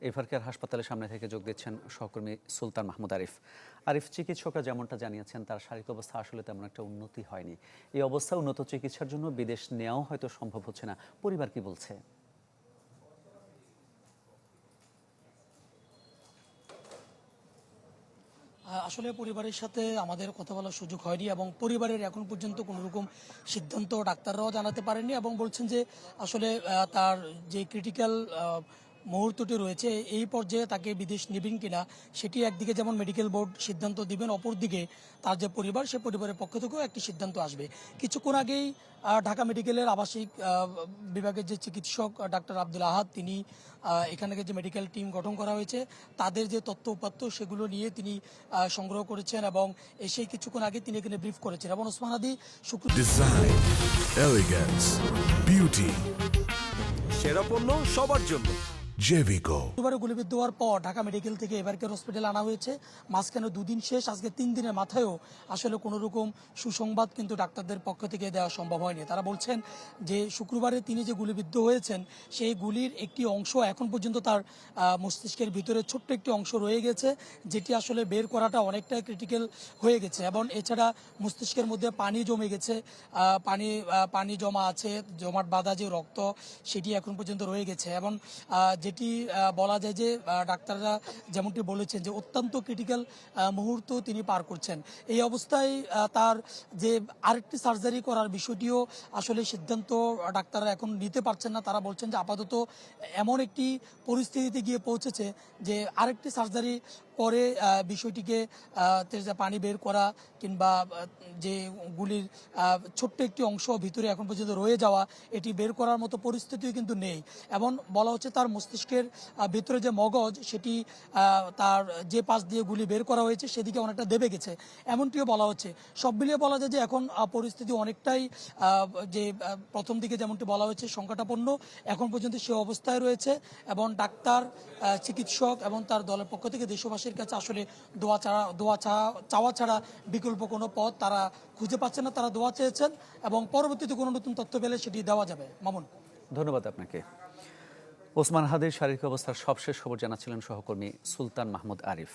এভারকেয়ার হাসপাতালের সামনে থেকে যোগ দিচ্ছেন সহকর্মী সুলতান মাহমুদ আরিফ। আরিফ, চিকিৎসকরা যেমনটা জানিয়েছেন তার শারীরিক অবস্থা আসলে তেমন একটা উন্নতি হয়নি। এই অবস্থা উন্নত চিকিৎসার জন্য বিদেশ নেওয়াও হয়তো সম্ভব হচ্ছে না। পরিবার কি বলছে? আসলে পরিবারের সাথে আমাদের কথা বলার সুযোগ হয়নি এবং পরিবারের এখন পর্যন্ত কোনো রকম সিদ্ধান্ত ডাক্তাররাও জানাতে পারেননি এবং বলছেন যে আসলে তার যে ক্রিটিক্যাল মুহূর্তটি রয়েছে এই পর্যায়ে তাকে বিদেশ নেবেন কিনা সেটি একদিকে যেমন মেডিকেল বোর্ড সিদ্ধান্ত দিবেন, অপরদিকে তার যে পরিবার সে পরিবারের পক্ষ থেকেও একটি সিদ্ধান্ত আসবে। কিছুক্ষণ আগেই ঢাকা মেডিকেলের আবাসিক বিভাগের যে চিকিৎসক ডাক্তার আব্দুল আহাদ তিনি এখানে যে মেডিকেল টিম গঠন করা হয়েছে তাদের যে তথ্য উপাত্ত সেগুলো নিয়ে তিনি সংগ্রহ করেছেন এবং এসে কিছুক্ষণ আগে তিনি এখানে ব্রিফ করেছেন এবং ওসমান হাদি ডিজাইন, এলিগেন্স, বিউটি, সেরা পণ্য সবার জন্য। জেভিকো। দুবারে গুলিবিদ্ধ হওয়ার পর ঢাকা মেডিকেল থেকে এভারকেয়ার হসপিটালে আনা হয়েছে। মাঝখানে দুদিন শেষ, আজকে 3 দিনের মাথায়ও আসলে কোনো রকম সুসংবাদ কিন্তু ডাক্তারদের পক্ষ থেকে দেওয়া সম্ভব হয়নি। তারা বলছেন যে শুক্রবারে তিনি যে গুলিবিদ্ধ হয়েছেন সেই গুলির একটি অংশ এখন পর্যন্ত তার মস্তিষ্কের ভিতরে ছোট্ট একটি অংশ রয়ে গেছে, যেটি আসলে বের করাটা অনেকটাই ক্রিটিক্যাল হয়ে গেছে এবং এছাড়া মস্তিষ্কের মধ্যে পানি জমে গেছে, পানি জমা আছে, জমাট বাঁধা যে রক্ত সেটি এখন পর্যন্ত রয়ে গেছে এবং যেটি বলা যায় যে ডাক্তাররা যেমনটি বলেছেন যে অত্যন্ত ক্রিটিক্যাল মুহূর্ত তিনি পার করছেন। এই অবস্থায় তার যে আরেকটি সার্জারি করার বিষয়টিও আসলে সিদ্ধান্ত ডাক্তাররা এখন নিতে পারছেন না। তারা বলছেন যে আপাতত এমন একটি পরিস্থিতিতে গিয়ে পৌঁছেছে যে আরেকটি সার্জারি পরে বিষয়টিকে পানি বের করা কিংবা যে গুলির ছোট্ট একটি অংশ ভিতরে এখন পর্যন্ত রয়ে যাওয়া এটি বের করার মতো পরিস্থিতিও কিন্তু নেই এবং বলা হচ্ছে তার মস্তিষ্কের ভিতরে যে মগজ সেটি তার যে পাশ দিয়ে গুলি বের করা হয়েছে সেদিকে অনেকটা দেবে গেছে এমনটিও বলা হচ্ছে। সব মিলিয়ে বলা যায় যে এখন পরিস্থিতি অনেকটাই যে প্রথম দিকে যেমনটি বলা হয়েছে সংকটাপন্ন, এখন পর্যন্ত সে অবস্থায় রয়েছে এবং ডাক্তার, চিকিৎসক এবং তার দলের পক্ষ থেকে দেশবাসীর কাছে আসলে চাওয়া ছাড়া বিকল্প কোনো পথ তারা খুঁজে পাচ্ছেন না। তারা দোয়া চেয়েছেন এবং পরবর্তীতে কোনো নতুন তথ্য পেলে সেটি দেওয়া যাবে। মামুন, ধন্যবাদ আপনাকে। ওসমান হাদির শারীরিক অবস্থার সবশেষ খবর জানাচ্ছিলেন সহকর্মী সুলতান মাহমুদ আরিফ।